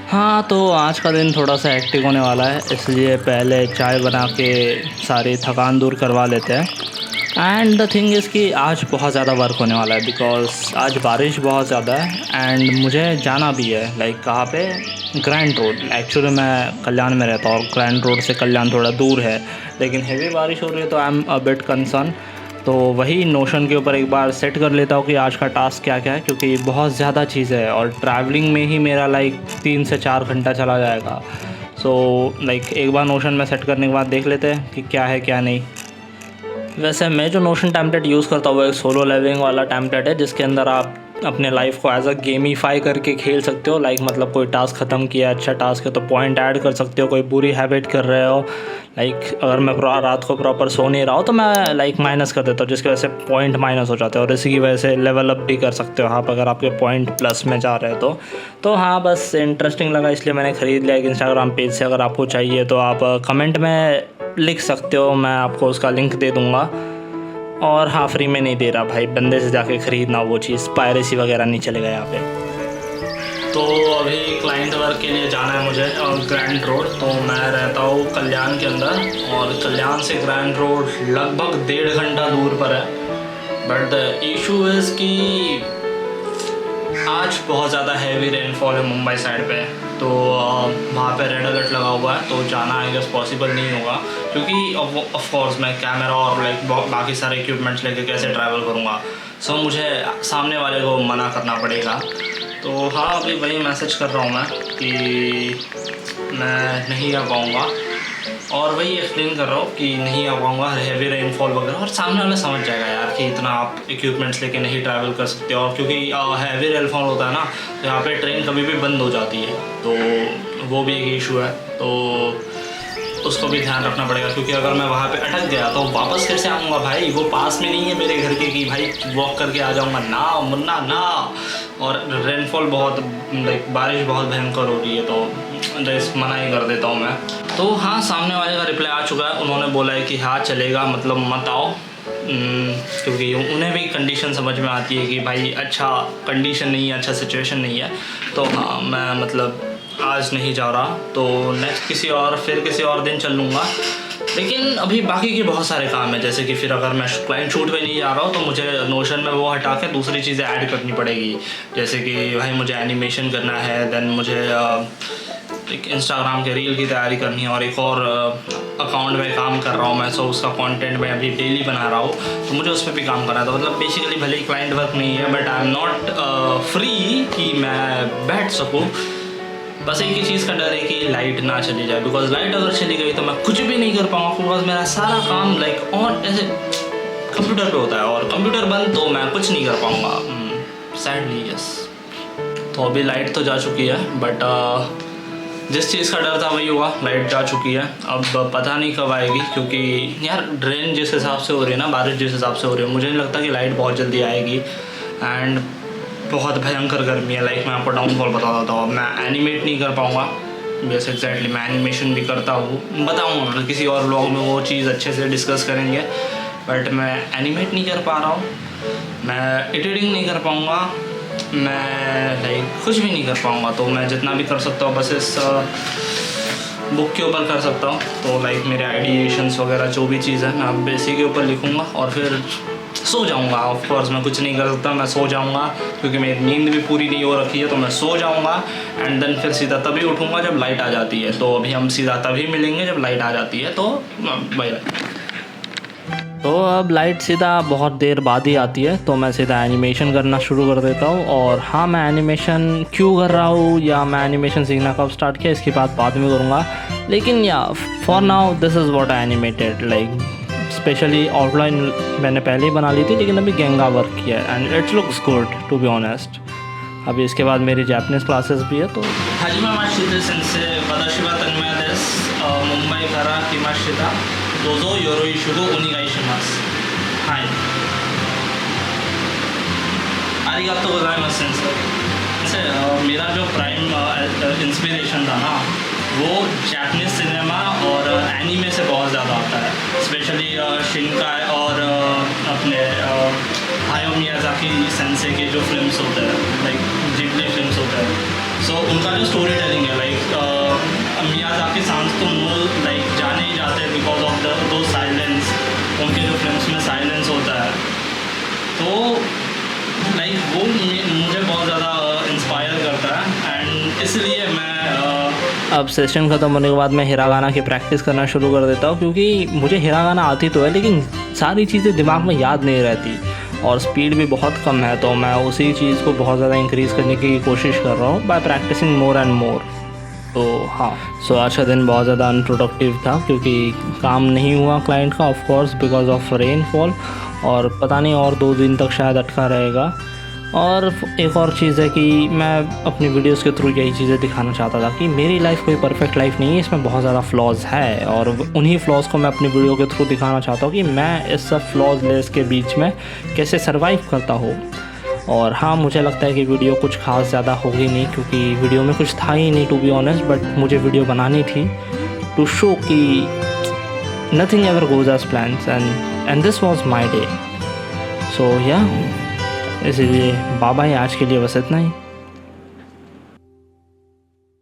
हाँ, तो आज का दिन थोड़ा सा हेक्टिक होने वाला है, इसलिए पहले चाय बना के सारी थकान दूर करवा लेते हैं। एंड द थिंग इज़ कि आज बहुत ज़्यादा वर्क होने वाला है बिकॉज़ आज बारिश बहुत ज़्यादा है एंड मुझे जाना भी है। लाइक कहाँ पे? Grand road. एक्चुअली मैं कल्याण में रहता हूँ और ग्रैंड रोड से कल्याण थोड़ा दूर है, लेकिन हेवी बारिश हो रही है तो I am a bit concern. तो वही नोशन के ऊपर एक बार सेट कर लेता हूँ कि आज का टास्क क्या क्या है, क्योंकि बहुत ज़्यादा चीज़ें है और ट्रैवलिंग में ही मेरा लाइक 3 से 4 घंटा चला जाएगा। सो लाइक एक बार नोशन में सेट करने के बाद देख लेते हैं कि क्या है क्या नहीं। वैसे मैं जो नोशन टेम्पलेट यूज़ करता हूँ वो एक सोलो लेवलिंग वाला टेम्पलेट है, जिसके अंदर आप अपने लाइफ को एज अ गेमीफाई करके खेल सकते हो। लाइक मतलब कोई टास्क ख़त्म किया, अच्छा टास्क है तो पॉइंट ऐड कर सकते हो। कोई बुरी हैबिट कर रहे हो, लाइक अगर मैं रात को प्रॉपर सो नहीं रहा हूँ तो मैं लाइक माइनस कर देता हूँ, जिसकी वजह से पॉइंट माइनस हो जाते हैं और इसी की वजह से लेवल अप भी कर सकते हो आप अगर आपके पॉइंट प्लस में जा रहे हो तो हाँ, बस इंटरेस्टिंग लगा इसलिए मैंने ख़रीद लिया एक इंस्टाग्राम पेज से। अगर आपको चाहिए तो आप कमेंट में लिख सकते हो, मैं आपको उसका लिंक दे दूँगा। और हाँ, फ्री में नहीं दे रहा भाई, बंदे से जाके ख़रीदना वो चीज़, पायरेसी वगैरह नहीं चलेगा यहाँ पे। तो अभी क्लाइंट वर्क के लिए जाना है मुझे ग्रैंड रोड। तो मैं रहता हूँ कल्याण के अंदर और कल्याण से ग्रैंड रोड लगभग 1.5 घंटा दूर पर है। बट द इशू इज़ कि आज बहुत ज़्यादा हैवी रेनफॉल है मुंबई साइड पे, तो वहाँ पे रेड अलर्ट लगा हुआ है, तो जाना आई गेस पॉसिबल नहीं होगा, क्योंकि ऑफ कोर्स मैं कैमरा और लाइक बाकी सारे इक्विपमेंट्स लेके कैसे ट्रैवल करूँगा। सो मुझे सामने वाले को मना करना पड़ेगा। तो हाँ, अभी वही मैसेज कर रहा हूँ मैं कि मैं नहीं आ पाऊँगा और वही एक्सप्लेन कर रहा हूँ कि नहीं आ पाऊँगा, हैवी रेनफॉल वगैरह, और सामने वाला समझ जाएगा यार कि इतना आप इक्विपमेंट्स लेके नहीं ट्रैवल कर सकते। और क्योंकि हैवी रेनफॉल होता है ना, तो यहाँ पे ट्रेन कभी भी बंद हो जाती है, तो वो भी एक इशू है, तो उसको भी ध्यान रखना पड़ेगा। क्योंकि अगर मैं वहाँ पे अटक गया तो वापस कैसे आऊँगा भाई, वो पास में नहीं है मेरे घर के कि भाई वॉक करके आ जाऊँगा, ना मुन्ना ना। और रेनफॉल बहुत लाइक बारिश बहुत भयंकर हो रही है, तो जैसे मना ही कर देता हूँ मैं। तो हाँ, सामने वाले का रिप्लाई आ चुका है, उन्होंने बोला है कि हाँ चलेगा, मतलब मत आओ, क्योंकि उन्हें भी कंडीशन समझ में आती है कि भाई अच्छा कंडीशन नहीं है, अच्छा सिचुएशन नहीं है। तो हाँ, मैं मतलब आज नहीं जा रहा, तो नेक्स्ट किसी और दिन चल लूँगा। लेकिन अभी बाकी के बहुत सारे काम है, जैसे कि फिर अगर मैं क्लाइंट शूट पे नहीं जा रहा हूँ तो मुझे नोशन में वो हटा के दूसरी चीज़ें ऐड करनी पड़ेगी। जैसे कि भाई मुझे एनिमेशन करना है, देन मुझे एक इंस्टाग्राम के रील की तैयारी करनी है, और एक और अकाउंट में काम कर रहा हूँ मैं, सो उसका कंटेंट मैं अभी डेली बना रहा हूँ, तो मुझे उस पर भी काम करना है। तो मतलब बेसिकली भले ही क्लाइंट वर्क नहीं है, but I am not free कि मैं बैठ सकूँ। बस एक ही चीज़ का डर है कि लाइट ना चली जाए, बिकॉज लाइट अगर चली गई तो मैं कुछ भी नहीं कर पाऊँगा, बिकॉज मेरा सारा काम लाइक ऑन ऐसे कंप्यूटर पे होता है, और कंप्यूटर बंद तो मैं कुछ नहीं कर पाऊँगा, सैडली यस। तो अभी लाइट तो जा चुकी है, बट जिस चीज़ का डर था वही हुआ, लाइट जा चुकी है। अब पता नहीं कब आएगी, क्योंकि यार ड्रेन जिस हिसाब से हो रही है ना, बारिश जिस हिसाब से हो रही है, मुझे नहीं लगता कि लाइट बहुत जल्दी आएगी। एंड बहुत भयंकर गर्मी है, लाइक मैं आपको डाउनफॉल बता देता हूँ। मैं एनिमेट नहीं कर पाऊँगा, बस एग्जैक्टली मैं एनिमेशन भी करता हूँ, बताऊँगा किसी और व्लॉग में, वो चीज़ अच्छे से डिस्कस करेंगे। बट मैं एनिमेट नहीं कर पा रहा हूँ, मैं एडिटिंग नहीं कर पाऊँगा, मैं लाइक कुछ भी नहीं कर पाऊँगा। तो मैं जितना भी कर सकता हूँ बस इस बुक के ऊपर कर सकता हूँ। तो लाइक मेरे आइडिएशंस वगैरह जो भी चीज़ है मैं अब बेसिक के ऊपर लिखूँगा और फिर सो जाऊँगा। ऑफ कोर्स मैं कुछ नहीं कर सकता, मैं सो जाऊँगा, क्योंकि मेरी नींद भी पूरी नहीं हो रखी है, तो मैं सो जाऊँगा। एंड देन फिर सीधा तभी उठूँगा जब लाइट आ जाती है। तो अभी हम सीधा तभी मिलेंगे जब लाइट आ जाती है, तो बाय बाय। तो अब लाइट सीधा बहुत देर बाद ही आती है, तो मैं सीधा एनिमेशन करना शुरू कर देता हूँ। और हाँ, मैं एनिमेशन क्यों कर रहा हूँ या मैं एनिमेशन सीखना कब स्टार्ट किया इसकी बात बाद में करूँगा, लेकिन या for now this is what I animated. Like specially outline मैंने पहले ही बना ली थी, लेकिन अभी गेंगा वर्क किया है and it's looks good to be honest. अभी इसके बाद मेरी जापानीज़ क्लासेस भी है, तो したどうぞよろしくお願いします。はい、ありがとうございます先生。मेरा जो प्राइम इंस्पिरेशन था ना वो जापानीज सिनेमा और एनीमे से बहुत ज़्यादा आता है, स्पेशली शिनकाई और अपने हायो मियाज़ाकी सेंसे के जो फिल्म्स होते हैं, लाइक जिबली फिल्म्स होते हैं. सो उनका जो स्टोरी टेलिंग है, लाइक मियाज़ाकी सांस तो लाइक जाने ही जाते हैं बिकॉज ऑफ दो साइलेंस. उनके जो फिल्म्स में साइलेंस होता है तो लाइक वो मुझे बहुत ज़्यादा इंस्पायर करता है. एंड इसलिए मैं अब सेशन ख़त्म होने के बाद मैं हिरागाना की प्रैक्टिस करना शुरू कर देता हूँ, क्योंकि मुझे हिरागाना आती तो है लेकिन सारी चीज़ें दिमाग में याद नहीं रहती और स्पीड भी बहुत कम है. तो मैं उसी चीज़ को बहुत ज़्यादा इंक्रीज़ करने की कोशिश कर रहा हूँ by practising more and more. तो हाँ, सो आज का दिन बहुत ज़्यादा अनप्रोडक्टिव था क्योंकि काम नहीं हुआ क्लाइंट का, of course because of rainfall, और पता नहीं और 2 दिन तक शायद अटका रहेगा. और एक और चीज़ है कि मैं अपनी वीडियोस के थ्रू यही चीज़ें दिखाना चाहता था कि मेरी लाइफ कोई परफेक्ट लाइफ नहीं है, इसमें बहुत ज़्यादा फ्लॉज है और उन्हीं फ्लॉज को मैं अपनी वीडियो के थ्रू दिखाना चाहता हूँ कि मैं इस सब फ्लॉज लेस के बीच में कैसे सर्वाइव करता हूँ. और हाँ, मुझे लगता है कि वीडियो कुछ खास ज़्यादा होगी नहीं क्योंकि वीडियो में कुछ था ही नहीं टू बी ऑनेस्ट, बट मुझे वीडियो बनानी थी टू शो कि nothing ever goes as plans and this was my day. So yeah इसीलिए बाय बाय, आज के लिए बस इतना ही.